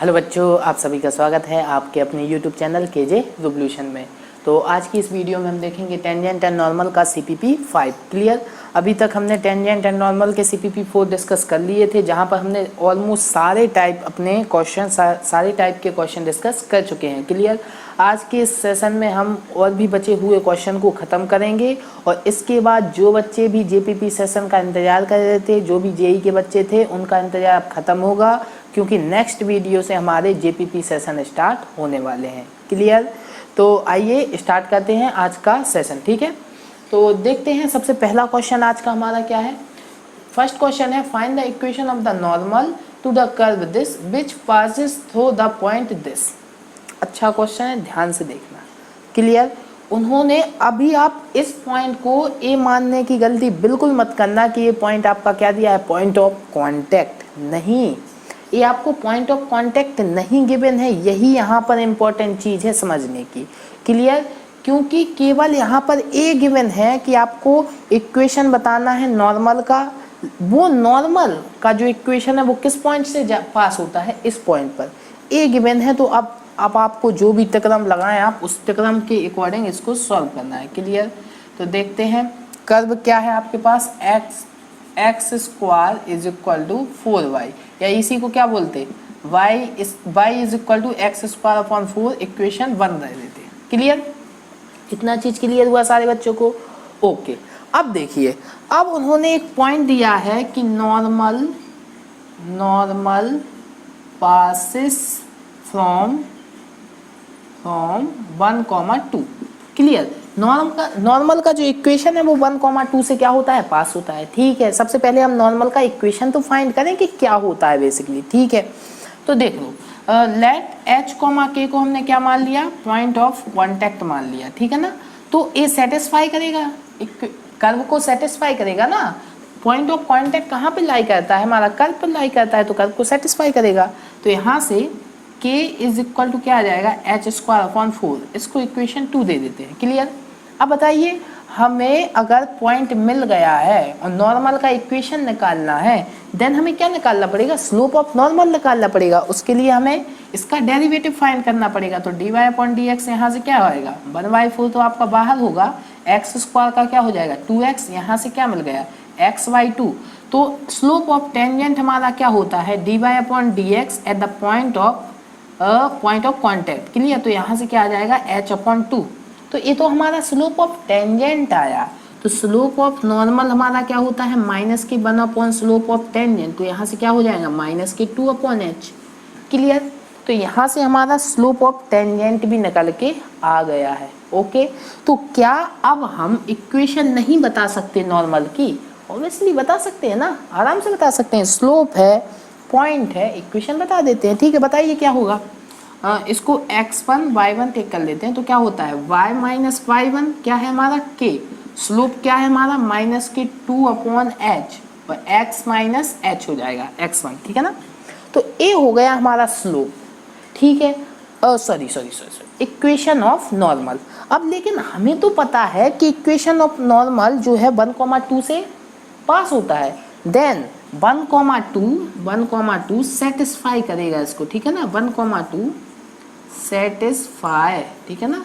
Hello बच्चों, आप सभी का स्वागत है आपके अपने YouTube चैनल केजे रिवोल्यूशन में। तो आज की इस वीडियो में हम देखेंगे टेंजेंट एंड नॉर्मल का CPP 5 क्लियर। अभी तक हमने टेंजेंट एंड नॉर्मल के CPP 4 डिस्कस कर लिए थे, जहां पर हमने ऑलमोस्ट सारे टाइप अपने क्वेश्चन सारे टाइप के क्वेश्चन डिस्कस कर चुके हैं क्लियर। आज के इस सेशन में हम और भी बचे हुए क्वेश्चन को ख़त्म करेंगे और इसके बाद जो बच्चे भी JPP सेशन का इंतज़ार कर रहे थे, जो भी JEE के बच्चे थे, उनका इंतज़ार ख़त्म होगा क्योंकि नेक्स्ट वीडियो से हमारे JPP सेशन स्टार्ट होने वाले हैं क्लियर। तो आइए स्टार्ट करते हैं आज का सेशन, ठीक है। तो देखते हैं सबसे पहला क्वेश्चन आज का हमारा क्या है। फर्स्ट क्वेश्चन है find the equation of the normal to the curve this which passes through the point this. अच्छा क्वेश्चन है, ध्यान से देखना क्लियर। उन्होंने अभी आप इस पॉइंट को ए मानने की गलती बिल्कुल मत करना कि ये पॉइंट आपका क्या दिया है, पॉइंट ऑफ कांटेक्ट। नहीं, ये आपको पॉइंट ऑफ कांटेक्ट नहीं गिवन है, यही यहाँ पर इम्पोर्टेंट चीज़ है समझने की क्लियर। क्योंकि केवल यहाँ पर ए गिवन है कि आपको इक्वेशन बताना है नॉर्मल का। वो नॉर्मल का जो इक्वेशन है वो किस पॉइंट से पास होता है, इस पॉइंट पर ए गिवन है। तो अब आपको जो भी तकरम लगाएं आप उस तकरम के अकॉर्डिंग इसको सॉल्व करना है क्लियर। तो देखते हैं कर्व क्या है आपके पास, x square is equal to 4y, या इसी को क्या बोलते y is equal to x square upon 4, equation 1 रह देते हैं क्लियर। इतना चीज क्लियर हुआ सारे बच्चों को, ओके। अब देखिए, अब उन्होंने एक पॉइंट दिया है कि normal passes from 1,2 clear. Normal का जो इक्वेशन है वो 1,2 से क्या होता है, पास होता है, ठीक है। सबसे पहले हम नॉर्मल का इक्वेशन तो फाइंड करें कि क्या होता है बेसिकली, ठीक है। तो देख लो, लेट h, k को हमने क्या मान लिया, पॉइंट ऑफ कांटेक्ट मान लिया, ठीक है ना। तो ये सेटिस्फाई करेगा, कर्व को सेटिस्फाई करेगा ना। पॉइंट ऑफ कांटेक्ट कहाँ पे लाई करता है, हमारा कर्व पर लाई करता है, तो कर्व को सेटिस्फाई करेगा। तो यहाँ से k इज इक्वल टू क्या आ जाएगा, h स्क्वायर अपॉन 4, इसको इक्वेशन 2 दे देते हैं क्लियर। अब बताइए, हमें अगर पॉइंट मिल गया है और नॉर्मल का इक्वेशन निकालना है, देन हमें क्या निकालना पड़ेगा, स्लोप ऑफ नॉर्मल निकालना पड़ेगा। उसके लिए हमें इसका डेरिवेटिव फाइंड करना पड़ेगा। तो dy अपॉन dx यहाँ से क्या होएगा, 1/4 तो आपका बाहर होगा, एक्स स्क्वायर का क्या हो जाएगा 2x, यहाँ से क्या मिल गया x/2। तो स्लोप ऑफ टेंजेंट हमारा क्या होता है, dy upon dx at the point of contact clear. तो यहाँ से क्या आ जाएगा h/2। तो ये तो हमारा स्लोप ऑफ टेंजेंट आया। तो स्लोप ऑफ नॉर्मल हमारा क्या होता है, -1 अपॉन स्लोप ऑफ टेंजेंट। तो यहाँ से क्या हो जाएगा, -2 अपॉन h क्लियर। तो यहाँ से हमारा स्लोप ऑफ टेंजेंट भी निकल के आ गया है, ओके। तो क्या अब हम इक्वेशन नहीं बता सकते नॉर्मल की, ऑब्वियसली बता सकते हैं ना, आराम से बता सकते हैं। स्लोप है, पॉइंट है, इक्वेशन बता देते हैं, ठीक है। बताइए क्या होगा, इसको x1 y1 टेक कर लेते हैं। तो क्या होता है, y माइनस y1 क्या है हमारा k, स्लोप क्या है हमारा -2 अपॉन h, और x माइनस h हो जाएगा x1, ठीक है ना। तो a हो गया हमारा स्लोप, ठीक है। Sorry equation of normal. अब लेकिन हमें तो पता है कि इक्वेशन ऑफ नॉर्मल जो है 1,2 से पास होता है, देन 1,2 सेटिस्फाई करेगा इसको, ठीक है ना। 1,2 सेटिस्फाई, ठीक है ना,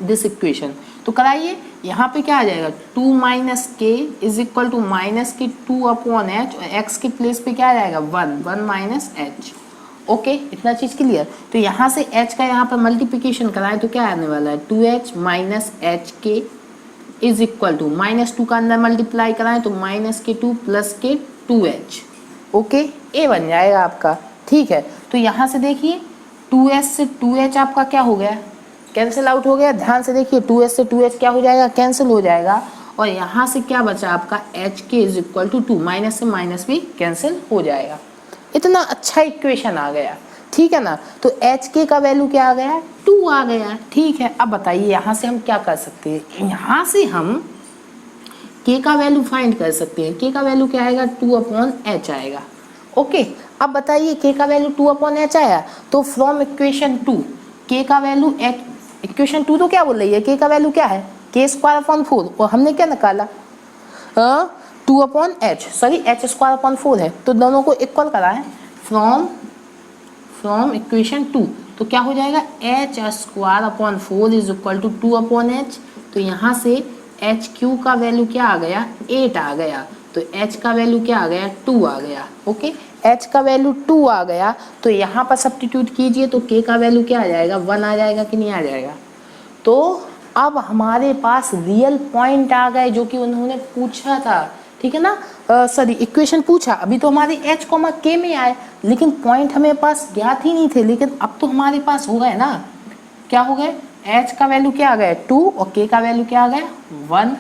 दिस इक्वेशन। तो कराइए, यहाँ पे क्या आ जाएगा, 2 minus k is equal to -2 upon h, और x के प्लेस पे क्या आ जाएगा 1 माइनस h, ओके। इतना चीज क्लियर। तो यहाँ से h का यहाँ पर मल्टीप्लिकेशन कराएं तो क्या आने वाला है, 2h minus hk is equal to -2 का अंदर मल्टीप्लाई कराएं तो -k2 plus k 2h, okay. ए बन जाएगा आपका, ठीक है। तो यहाँ से देखिए 2h से 2h आपका क्या हो गया, कैंसिल आउट हो गया। ध्यान से देखिए, 2h से 2h क्या हो जाएगा, कैंसिल हो जाएगा। और यहाँ से क्या बचा आपका, hk is equal to 2, minus से माइनस भी कैंसिल हो जाएगा। इतना अच्छा इक्वेशन आ गया, ठीक है ना। तो hk का वैल्यू क्या आ गया, 2 आ गया, ठीक है। अब बताइए यहाँ से हम क्या कर सकते हैं, यहाँ से हम k का वैल्यू फाइंड कर सकते हैं। k का वैल्यू क्या आएगा, 2 अपॉन h आएगा, ओके। अब बताइए k का वैल्यू 2 अपॉन h आया, तो फ्रॉम इक्वेशन 2 k का वैल्यू h, इक्वेशन 2 तो क्या बोल रही है, k का वैल्यू क्या है, k स्क्वायर अपॉन 4, और हमने क्या निकाला 2 upon h, sorry h square upon 4 है। तो दोनों को इक्वल कराएं, फ्रॉम इक्वेशन 2, तो क्या हो जाएगा H square upon 4 is equal to 2 upon H. तो यहाँ से एच क्यू का वैल्यू क्या आ गया 8 आ गया, तो एच का वैल्यू क्या आ गया 2 आ गया। ओके, एच का वैल्यू 2 आ गया, तो यहाँ पर सब्स्टिट्यूट कीजिए तो के का वैल्यू क्या आ जाएगा 1 आ जाएगा कि नहीं आ जाएगा। तो अब हमारे पास रियल पॉइंट आ गए जो कि उन्होंने पूछा था, ठीक है ना, सॉरी इक्वेशन पूछा। अभी तो हमारे एच कॉमा के में आए, लेकिन पॉइंट हमें पास ज्ञात ही नहीं थे, लेकिन अब तो हमारे पास हो गए ना। क्या हो गए, एच का वैल्यू क्या आ गया 2 और के का वैल्यू क्या आ गया 1,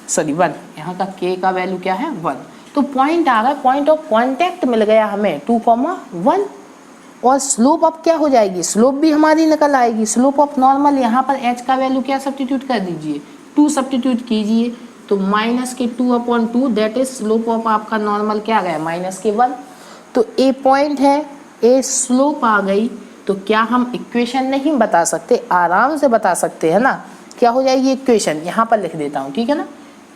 सॉरी 1, यहाँ का के का वैल्यू क्या है 1। तो पॉइंट आ गया, पॉइंट ऑफ कॉन्टेक्ट मिल गया हमें 2,1। और स्लोप अब क्या हो जाएगी, स्लोप भी हमारी निकल आएगी। स्लोप ऑफ नॉर्मल, यहाँ पर एच का वैल्यू क्या सब्स्टिट्यूट कर दीजिए 2 सब्स्टिट्यूट कीजिए, तो माइनस के 2 upon 2 that is slope of आपका नॉर्मल क्या आ गया माइनस के 1। तो ए पॉइंट है, ए स्लोप आ गई। तो क्या हम इक्वेशन नहीं बता सकते, आराम से बता सकते हैं ना। क्या हो जाएगी इक्वेशन, यहाँ पर लिख देता हूँ, ठीक है ना,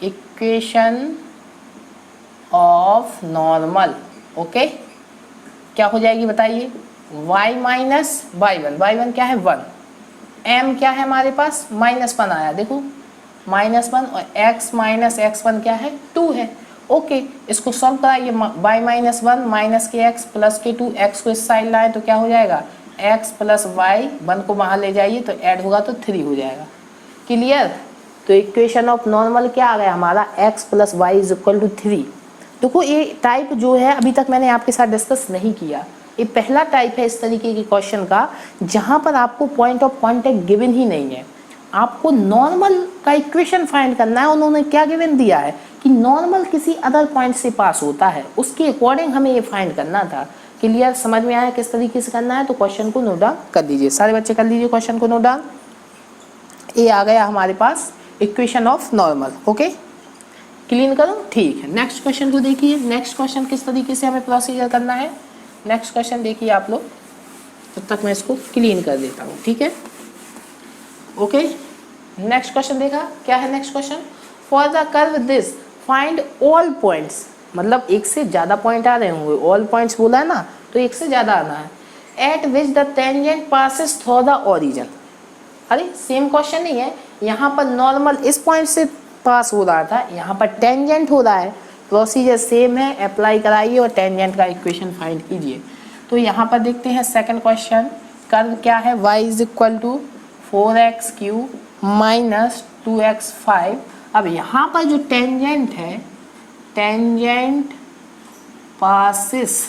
इक्वेशन ऑफ नॉर्मल। ओके, क्या हो जाएगी बताइए, y माइनस y1 क्या है 1, m क्या है हमारे पास -1 आया, देखो -1, और x माइनस x1 क्या है 2 है। ओके, इसको सॉल्व कराइए, y माइनस 1 माइनस के x प्लस के 2, x को इस साइड लाए तो क्या हो जाएगा x प्लस y, 1 को वहाँ ले जाइए तो ऐड होगा तो 3 हो जाएगा। क्लियर। तो इक्वेशन ऑफ नॉर्मल क्या आ गया हमारा x plus Y is equal to 3। देखो ये टाइप जो है अभी तक मैंने आपके साथ डिस्कस नहीं किया, ये पहला टाइप है इस तरीके के क्वेश्चन का जहाँ पर आपको पॉइंट ऑफ कांटेक्ट गिवन ही नहीं है, आपको नॉर्मल का इक्वेशन फाइंड करना है। उन्होंने क्या गिवन दिया है कि नॉर्मल किसी अदर पॉइंट से पास होता है, उसके अकॉर्डिंग हमें ये फाइंड करना था। क्लियर, समझ में आया किस तरीके से करना है। तो क्वेश्चन को नोट डाउन कर दीजिए, सारे बच्चे कर लीजिए क्वेश्चन को नोट डाउन। ये आ गया हमारे पास equation of normal. Okay, clean करो, ठीक है। नेक्स्ट क्वेश्चन को देखिए, नेक्स्ट क्वेश्चन किस तरीके से हमें प्रोसीजर करना है। नेक्स्ट क्वेश्चन देखिए आप लोग, तब तक मैं इसको क्लीन कर देता हूँ, ठीक है। ओके, नेक्स्ट क्वेश्चन देखा, क्या है next question, for the curve this find all points, मतलब एक से ज़्यादा पॉइंट आ रहे होंगे, ऑल पॉइंट्स बोला है ना, तो एक से ज़्यादा आना है। Eight which the tangent passes through the origin. अरे सेम क्वेश्चन नहीं है, यहाँ पर नॉर्मल इस पॉइंट से पास हो रहा था, यहाँ पर टेंजेंट हो रहा है, प्रोसीजर सेम है, अप्लाई कराइए और टेंजेंट का इक्वेशन फाइंड कीजिए। तो यहाँ पर देखते हैं सेकंड क्वेश्चन, कर्व क्या है y is equal to 4x³ minus 2x5। अब यहाँ पर जो टेंजेंट है, tangent passes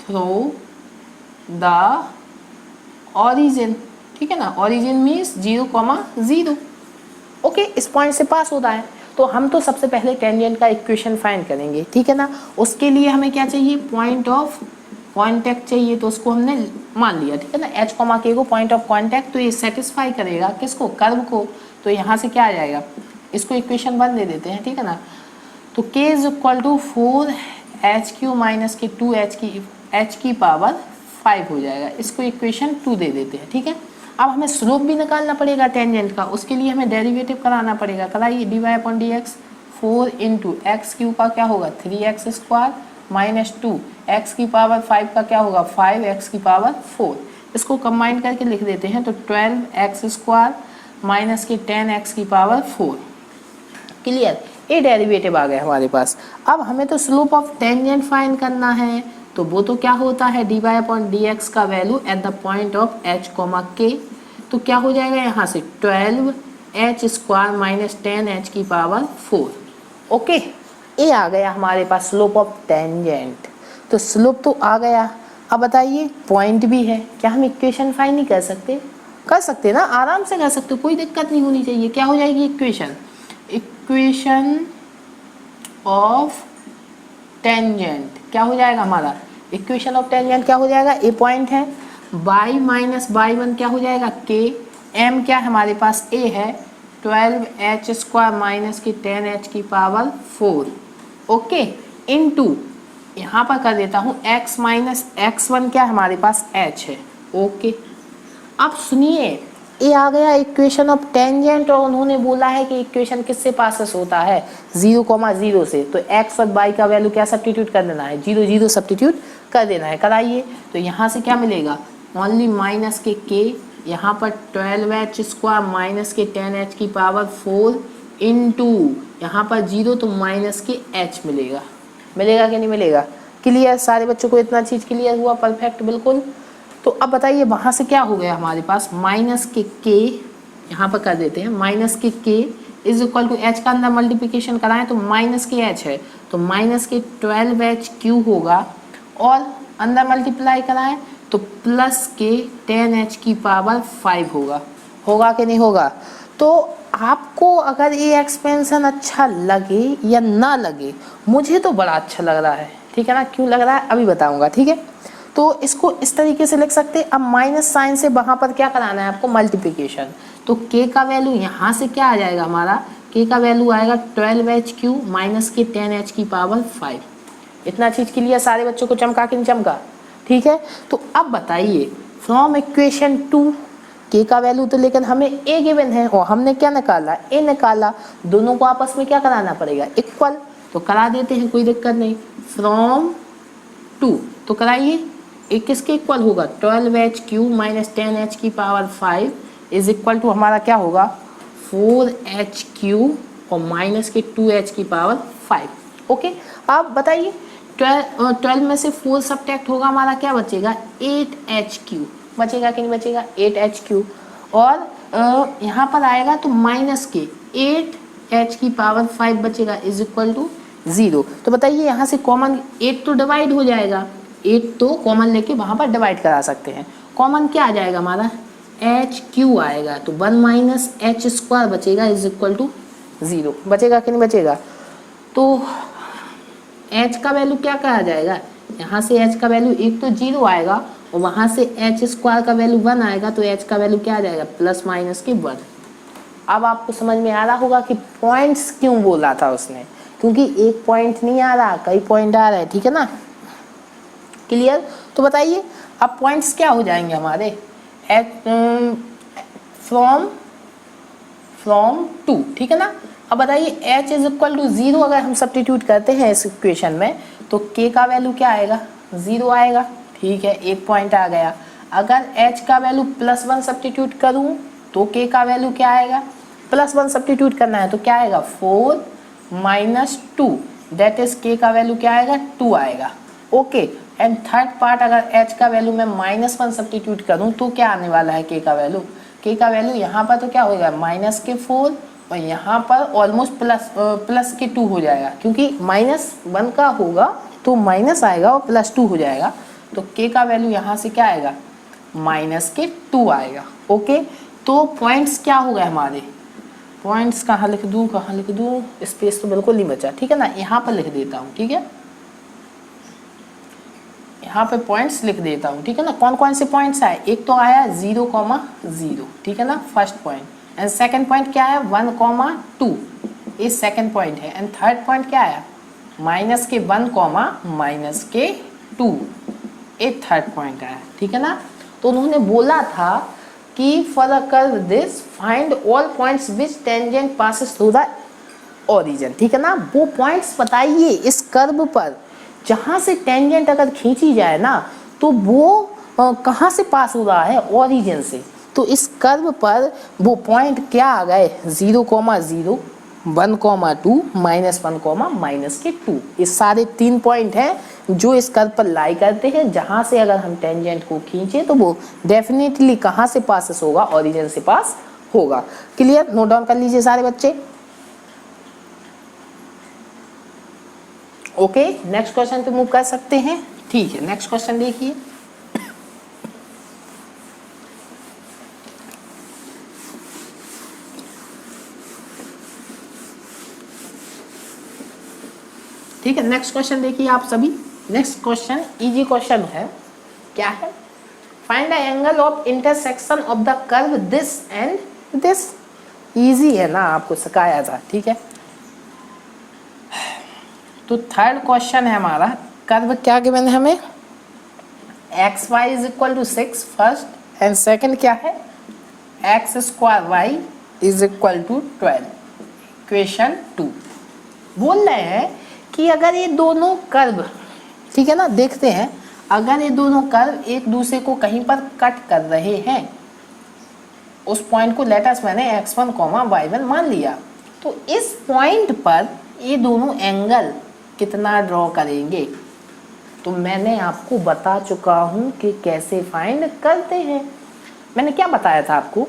through the origin, ठीक है ना, ओरिजिन मीन्स 0,0। ओके, इस पॉइंट से पास होता है, तो हम तो सबसे पहले टेंजेंट का इक्वेशन फाइंड करेंगे, ठीक है ना। उसके लिए हमें क्या चाहिए, पॉइंट ऑफ कांटेक्ट चाहिए, तो उसको हमने मान लिया, ठीक है ना, h, k को पॉइंट ऑफ कांटेक्ट। तो ये सेटिस्फाई करेगा किसको, कर्व को। तो यहाँ से क्या आ जाएगा, इसको इक्वेशन 1 दे देते हैं, ठीक है ना। तो k is equal to 4h³ minus के 2h की पावर 5 हो जाएगा, इसको इक्वेशन 2 दे देते हैं, ठीक है। अब हमें स्लोप भी निकालना पड़ेगा टेंजेंट का, उसके लिए हमें डेरिवेटिव कराना पड़ेगा, कराइए। dy/dx 4 इंटू x³ का क्या होगा 3x² माइनस 2 x की पावर 5 का क्या होगा 5x की पावर 4। इसको कंबाइन करके लिख देते हैं, तो 12x² माइनस के 10x की पावर 4। क्लियर, ये डेरिवेटिव आ गया हमारे पास। अब हमें तो स्लोप ऑफ टेंजेंट फाइंड करना है, तो वो तो क्या होता है dy/dx का value at the point of h, k। तो क्या हो जाएगा यहाँ से 12h² माइनस 10h की पावर 4। ओके, ये आ गया हमारे पास स्लोप ऑफ टेंजेंट। तो स्लोप तो आ गया, अब बताइए पॉइंट भी है, क्या हम इक्वेशन फाइंड नहीं कर सकते, कर सकते ना, आराम से कर सकते, कोई दिक्कत नहीं होनी चाहिए। क्या हो जाएगी इक्वेशन, इक्वेशन ऑफ टेंजेंट क्या हो जाएगा हमारा, इक्वेशन ऑफ टेंजेंट क्या हो जाएगा, ए पॉइंट है, y माइनस y1 क्या हो जाएगा k, m क्या है हमारे पास a है, 12h² माइनस की 10h की पावर 4। ओके, इनटू यहाँ पर कर देता हूँ x माइनस x1 क्या हमारे पास h है। ओके, अब सुनिए, ये आ गया इक्वेशन ऑफ टेंजेंट, और उन्होंने बोला है कि इक्वेशन किससे पासेस होता है 0,0 से। तो x और y का वैल्यू क्या सब्स्टिट्यूट कर देना है 0,0 सब्स्टिट्यूट कर देना है, कराइए। तो यहाँ से क्या मिलेगा, ओनली माइनस के यहाँ पर 12h² माइनस के 10h की पावर 4 इंटू यहाँ पर 0 तो माइनस के h मिलेगा। मिलेगा कि नहीं मिलेगा? क्लियर? सारे बच्चों को इतना चीज़ क्लियर हुआ? परफेक्ट, बिल्कुल। तो अब बताइए वहाँ से क्या हो गया हमारे पास, माइनस के यहाँ पर कर देते हैं, माइनस के इज इक्वल टू h का अंदर मल्टीप्लिकेशन कराएं तो माइनस के h है तो माइनस के 12h³ होगा, और अंदर मल्टीप्लाई कराएं तो प्लस के 10h की पावर 5 होगा। होगा कि नहीं होगा? तो आपको अगर ये एक्सपेंशन अच्छा लगे या ना लगे, मुझे तो बड़ा अच्छा लग रहा है, ठीक है ना। क्यों लग रहा है अभी बताऊंगा, ठीक है। तो इसको इस तरीके से लिख सकते हैं। अब माइनस साइन से वहाँ पर क्या कराना है आपको, मल्टीप्लिकेशन। तो k का वैल्यू यहाँ से क्या आ जाएगा हमारा, k का वैल्यू आएगा 12h³ माइनस के 10h की पावर 5। इतना चीज़ के लिए सारे बच्चों को चमका कि नहीं चमका? ठीक है। तो अब बताइए फ्रॉम इक्वेशन 2 k का वैल्यू तो लेकिन हमें a गिवन है और हमने क्या निकाला, a निकाला। दोनों को आपस में क्या कराना पड़ेगा, इक्वल। तो करा देते हैं, कोई दिक्कत नहीं। फ्रॉम 2 तो कराइए, एक किसके इक्वल होगा, 12h³ माइनस 10h की पावर 5 इज इक्वल टू हमारा क्या होगा, 4h³ और माइनस के 2h की पावर 5। ओके। अब बताइए 12 में से 4 सब्ट्रैक्ट होगा, हमारा क्या बचेगा, 8h³ बचेगा कि नहीं बचेगा, 8h³। और यहाँ पर आएगा तो माइनस के 8h की पावर 5 बचेगा इज इक्वल टू 0। तो बताइए यहाँ से कॉमन 8 तो डिवाइड हो जाएगा, 8 तो कॉमन लेके वहाँ पर डिवाइड करा सकते हैं। कॉमन क्या आ जाएगा हमारा, h³ आएगा, तो 1 माइनस h² बचेगा इज इक्वल टू 0। बचेगा कि नहीं बचेगा? तो h का वैल्यू क्या कहा जाएगा, यहाँ से h का वैल्यू एक तो 0 आएगा और वहाँ से h² का वैल्यू 1 आएगा, तो h का वैल्यू क्या आ जाएगा, प्लस माइनस के 1। अब आपको समझ में आ रहा होगा कि पॉइंट्स क्यों बोला था उसने, क्योंकि एक पॉइंट नहीं आ रहा, कई पॉइंट आ रहे हैं, ठीक है ना। क्लियर? तो बताइए अब पॉइंट्स क्या हो जाएंगे हमारे, फ्रॉम 2, ठीक है ना। अब बताइए h इज इक्वल टू 0 अगर हम सब्स्टिट्यूट करते हैं इस इक्वेशन में तो k का वैल्यू क्या आएगा, 0 आएगा, ठीक है, एक पॉइंट आ गया। अगर h का वैल्यू +1 सब्स्टिट्यूट करूं तो k का वैल्यू क्या आएगा, +1 सब्स्टिट्यूट करना है तो क्या आएगा, 4 माइनस 2 दैट इज k का वैल्यू क्या आएगा, 2 आएगा। ओके। एंड थर्ड पार्ट अगर h का वैल्यू मैं -1 सब्स्टिट्यूट करूं तो क्या आने वाला है, k का वैल्यू, k का वैल्यू यहाँ पर तो क्या होगा, माइनस के 4 और यहाँ पर ऑलमोस्ट प्लस के 2 हो जाएगा, क्योंकि -1 का होगा तो माइनस आएगा और +2 हो जाएगा। तो k का वैल्यू यहाँ से क्या आएगा, माइनस के 2 आएगा। ओके। तो पॉइंट्स क्या हो गए हमारे, पॉइंट्स कहाँ लिख दूँ, स्पेस तो बिल्कुल नहीं बचा, ठीक है ना। यहाँ पर लिख देता हूँ, ठीक है, यहाँ पे पॉइंट्स लिख देता हूँ, ठीक है ना। कौन कौन से पॉइंट्स आए, एक तो आया 0,0, ठीक है ना, first point. And second point क्या है, 1,2, ये सेकंड पॉइंट है। एंड थर्ड पॉइंट क्या आया, माइनस के 1, माइनस के 2, ये थर्ड पॉइंट आया, ठीक है ना। तो उन्होंने बोला था कि for the curve this find all points which tangent passes through the origin, ठीक है ना। वो पॉइंट्स बताइए इस कर्व पर जहाँ से टेंजेंट अगर खींची जाए ना तो वो कहाँ से पास हो रहा है, ओरिजिन से। तो इस कर्व पर वो पॉइंट क्या आ गए, 0,0, 1,2, -1, -2। ये सारे 3 पॉइंट हैं जो इस कर्व पर लाई करते हैं, जहाँ से अगर हम टेंजेंट को खींचे तो वो डेफिनेटली कहाँ से पास होगा, ओरिजिन से पास होगा। क्लियर? नोट डाउन कर लीजिए सारे बच्चे। ओके, नेक्स्ट क्वेश्चन पे मूव कर सकते हैं। ठीक है, नेक्स्ट क्वेश्चन देखिए। ठीक है, नेक्स्ट क्वेश्चन देखिए आप सभी। नेक्स्ट क्वेश्चन इजी क्वेश्चन है। क्या है, find the angle of intersection of the curve this and this. Easy है ना, आपको सिखाया था, ठीक है। तो थर्ड क्वेश्चन है हमारा, कर्व क्या गिवन है हमें, X Y is equal to 6 first, and second क्या है, X square Y is equal to 12। Equation 2 बोल रहे हैं कि अगर ये दोनों कर्व, ठीक है ना, देखते हैं अगर ये दोनों कर्व एक दूसरे को कहीं पर कट कर रहे हैं, उस पॉइंट को लेटस मैंने x1, y1 मान लिया, तो इस पॉइंट पर ये दोनों एंगल कितना ड्रॉ करेंगे, तो मैंने आपको बता चुका हूं कि कैसे फाइंड करते हैं। मैंने क्या बताया था आपको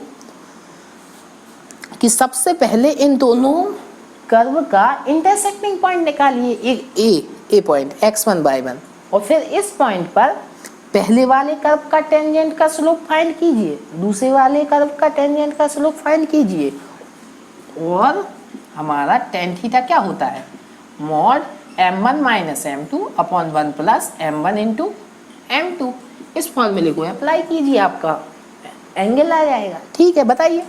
कि सबसे पहले इन दोनों कर्व का इंटरसेक्टिंग पॉइंट निकालिए, एक ए पॉइंट x1, y1, और फिर इस पॉइंट पर पहले वाले कर्व का टेंजेंट का स्लोप फाइंड कीजिए, दूसरे वाले कर्व का टेंजेंट का स्लोप फाइंड कीजिए, और हमारा टेन थीटा क्या होता है, mod m1 minus m2 upon 1 plus m1 into m2। इस फॉर्मूले को अप्लाई कीजिए, आपका एंगल आ जाएगा। ठीक है, बताइए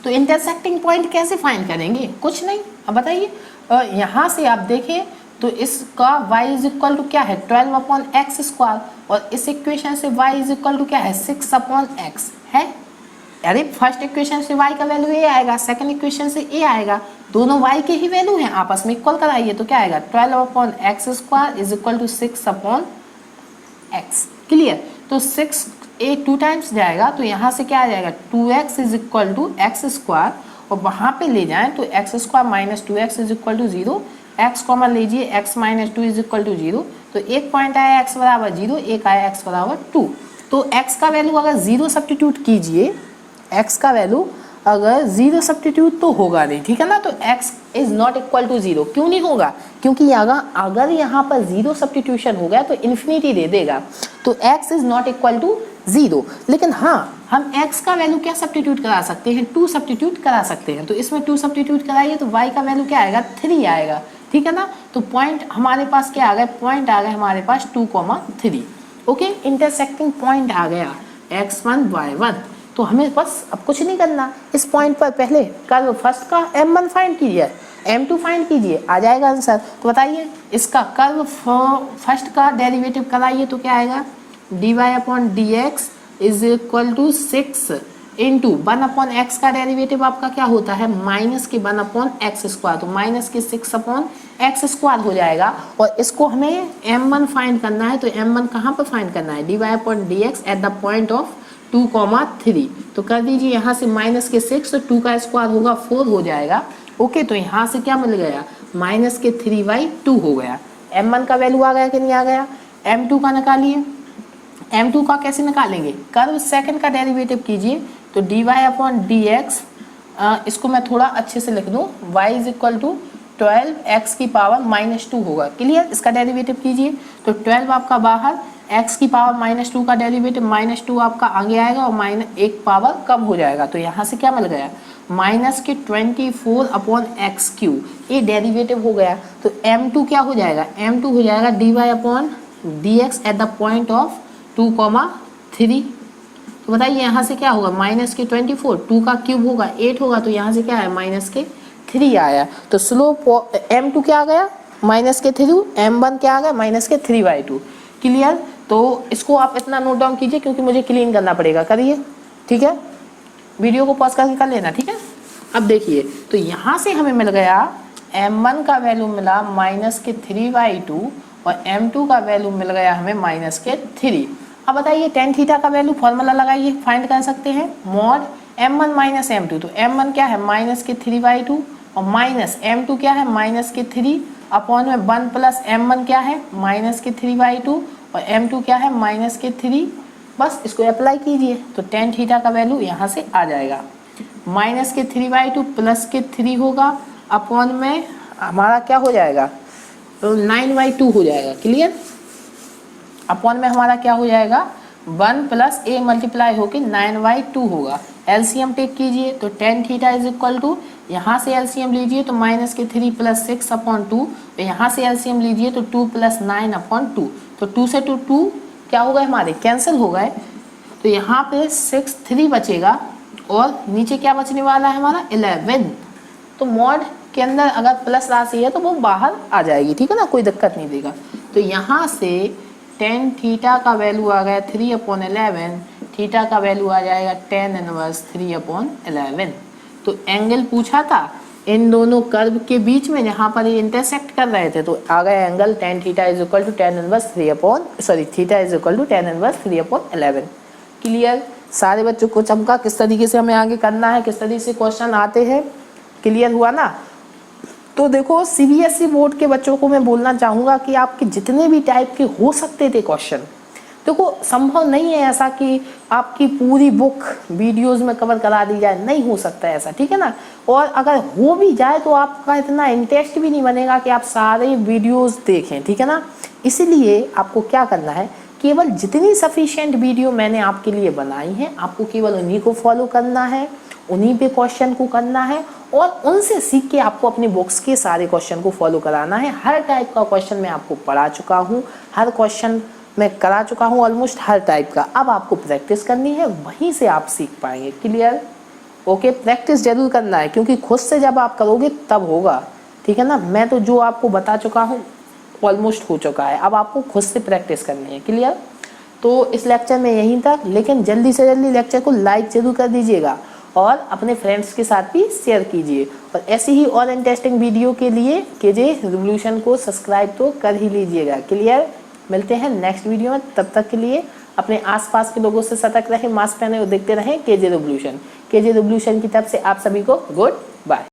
तो इंटरसेक्टिंग पॉइंट कैसे फाइंड करेंगे, कुछ नहीं। अब बताइए, यहाँ से आप देखें तो इसका y इज इक्वल टू क्या है, 12 अपॉन एक्स स्क्वायर, और इस इक्वेशन से y इज इक्वल टू क्या है, 6 अपॉन एक्स है। अरे फर्स्ट इक्वेशन से y का वैल्यू a आएगा, सेकंड इक्वेशन से a आएगा, दोनों y के ही वैल्यू हैं, आपस में इक्वल कराइए तो क्या आएगा, 12 upon X square is equal to 6 upon X. Clear, तो 6 a 2 टाइम्स जाएगा, तो यहाँ से क्या आ जाएगा, 2x is equal to x square, और वहाँ पे ले जाएं तो X square minus 2x is equal to 0, x common लीजिए, x minus 2 is equal to 0, तो एक पॉइंट आया x बराबर 0, एक आया x बराबर 2। तो x का वैल्यू अगर 0 सब्स्टिट्यूट कीजिए, x का वैल्यू अगर 0 सब्स्टिट्यूट तो होगा नहीं, ठीक है ना, तो x is not equal to 0। क्यों नहीं होगा, क्योंकि अगर यहाँ पर 0 सब्स्टिट्यूशन हो गया तो इन्फिनिटी दे देगा, तो x is not equal to 0। लेकिन हाँ, हम x का वैल्यू क्या सब्स्टिट्यूट करा सकते हैं, 2 सब्स्टिट्यूट करा सकते हैं, तो इसमें 2 सब्स्टिट्यूट कराइए तो y का वैल्यू क्या आएगा, 3 आएगा। ठीक है ना, तो पॉइंट हमारे पास क्या आ गया, पॉइंट आ गया हमारे पास 2, 3। ओके, इंटरसेक्टिंग पॉइंट आ गया x1, y1। तो हमें बस अब कुछ नहीं करना, इस पॉइंट पर पहले कर्व फर्स्ट का m1 फाइंड कीजिए, m2 फाइंड कीजिए, आ जाएगा आंसर। तो बताइए, इसका कर्व फर्स्ट का डेरिवेटिव कराइए तो क्या आएगा, dy upon dx is equal to 6 into 1 upon X का डेरिवेटिव आपका क्या होता है, माइनस के 1 अपॉन एक्स स्क्वायर, तो माइनस के 6 अपॉन एक्स स्क्वायर हो जाएगा। और इसको हमें m1 फाइंड करना है, तो m1 कहाँ पर फाइंड करना है, dy upon dx at the point of 2, 3। तो कर दीजिए यहाँ से माइनस के 6, तो 2 का स्क्वायर होगा 4 हो जाएगा। ओके, तो यहाँ से क्या मिल गया, माइनस के 3/2 हो गया। m1 का वैल्यू आ गया कि नहीं आ गया, m2 का निकालिए। m2 का कैसे निकालेंगे, कर्व सेकंड का डेरिवेटिव कीजिए, तो dy अपॉन dx, इसको मैं थोड़ा अच्छे से लिख दूँ, y is equal to 12x की पावर -2 होगा। क्लियर, इसका डेरिवेटिव कीजिए, तो 12 आपका बाहर, x की पावर -2 का डेरिवेटिव -2 आपका आगे आएगा, और एक पावर कम हो जाएगा, तो यहाँ से क्या मिल गया, माइनस के 24 अपॉन एक्स क्यू, ये डेरिवेटिव हो गया। तो m2 क्या हो जाएगा, m2 हो जाएगा dy upon dx at the point of 2, 3। तो बताइए यहाँ से क्या होगा, माइनस के 24, 2 का क्यूब होगा 8 होगा, तो यहाँ से क्या है, माइनस के 3 आया। तो स्लोप m2 क्या आ गया, माइनस के 3, m1 क्या आ गया, माइनस के 3/2। क्लियर, तो इसको आप इतना नोट डाउन कीजिए क्योंकि मुझे क्लीन करना पड़ेगा, करिए। ठीक है, वीडियो को पॉज करके कर लेना। ठीक है, अब देखिए, तो यहाँ से हमें मिल गया m1 का वैल्यू मिला माइनस के 3/2, और m2 का वैल्यू मिल गया हमें माइनस के 3। अब बताइए, टेन थीटा का वैल्यू फॉर्मूला लगाइए, फाइंड कर सकते हैं, मॉड m1 माइनस m2, तो m1 क्या है, माइनस के 3/2, और माइनस m2 क्या है, माइनस के 3 अपॉन में 1 प्लस m1 क्या है, माइनस के 3/2, और m2 क्या है, माइनस के 3। बस इसको अप्लाई कीजिए, तो टेन थीटा का वैल्यू यहाँ से आ जाएगा, माइनस के 3/2 प्लस के 3 होगा, अपॉन में हमारा क्या हो जाएगा, तो 9/2 हो जाएगा। क्लियर, अपॉन में हमारा क्या हो जाएगा, 1 प्लस a मल्टीप्लाई होकर 9/2 होगा। एलसीएम टेक कीजिए, तो tan theta is equal to, यहाँ से एलसीएम लीजिए तो माइनस के 3 प्लस 6 अपॉन 2, तो यहाँ से एलसीएम लीजिए तो 2 प्लस 9 अपॉन 2, तो 2 से 2 क्या हो गए हमारे, कैंसिल हो गए। तो यहाँ पे 6, 3 बचेगा, और नीचे क्या बचने वाला है हमारा, 11। तो मॉड के अंदर अगर प्लस राशि है तो वो बाहर आ जाएगी, ठीक है ना, कोई दिक्कत नहीं देगा। तो यहाँ से टेन थीटा का वैल्यू आ गया 3/11, थीटा का वैल्यू आ जाएगा tan इनवर्स 3/11। तो एंगल पूछा था, इन दोनों कर्व के बीच में जहाँ पर ये इंटरसेक्ट कर रहे थे तो आ गया angle tan theta is equal to tan inverse 3 अपॉन theta is equal to tan inverse 3 अपॉन 11। क्लियर? सारे बच्चों को चमका किस तरीके से हमें आगे करना है, किस तरीके से क्वेश्चन आते हैं, क्लियर हुआ ना? तो देखो सीबीएसई बोर्ड के बच्चों को मैं बोलना चाहूँगा कि आपके जितने भी टाइप के हो सकते थे क्वेश्चन, देखो संभव नहीं है ऐसा कि आपकी पूरी बुक वीडियोस में कवर करा दी जाए, नहीं हो सकता है ऐसा, ठीक है ना? और अगर हो भी जाए तो आपका इतना इंटरेस्ट भी नहीं बनेगा कि आप सारे वीडियोस देखें, ठीक है ना? इसलिए आपको क्या करना है, केवल जितनी सफिशिएंट वीडियो मैंने आपके लिए बनाई है आपको केवल उन्हीं को फॉलो करना है, उन्हीं पे क्वेश्चन को करना है और उनसे सीख के आपको अपनी बुक्स के सारे क्वेश्चन को फॉलो कराना है। हर टाइप का क्वेश्चन मैं आपको पढ़ा चुका हूँ, हर क्वेश्चन मैं करा चुका हूँ, ऑलमोस्ट हर टाइप का। अब आपको प्रैक्टिस करनी है, वहीं से आप सीख पाएंगे। क्लियर? ओके, प्रैक्टिस जरूर करना है क्योंकि खुद से जब आप करोगे तब होगा, ठीक है ना? मैं तो जो आपको बता चुका हूँ ऑलमोस्ट हो चुका है, अब आपको खुद से प्रैक्टिस करनी है। क्लियर? तो इस लेक्चर में यहीं तक, लेकिन जल्दी से जल्दी लेक्चर को लाइक जरूर कर दीजिएगा और अपने फ्रेंड्स के साथ भी शेयर कीजिए। और ऐसी ही और इंटरेस्टिंग वीडियो के लिए केजे रिवोल्यूशन को सब्सक्राइब तो कर ही लीजिएगा। क्लियर? मिलते हैं नेक्स्ट वीडियो में, तब तक के लिए अपने आसपास के लोगों से सतर्क रहें, मास्क पहने और देखते रहें केजे रिवोल्यूशन। केजे रिवोल्यूशन की तरफ से आप सभी को गुड बाय।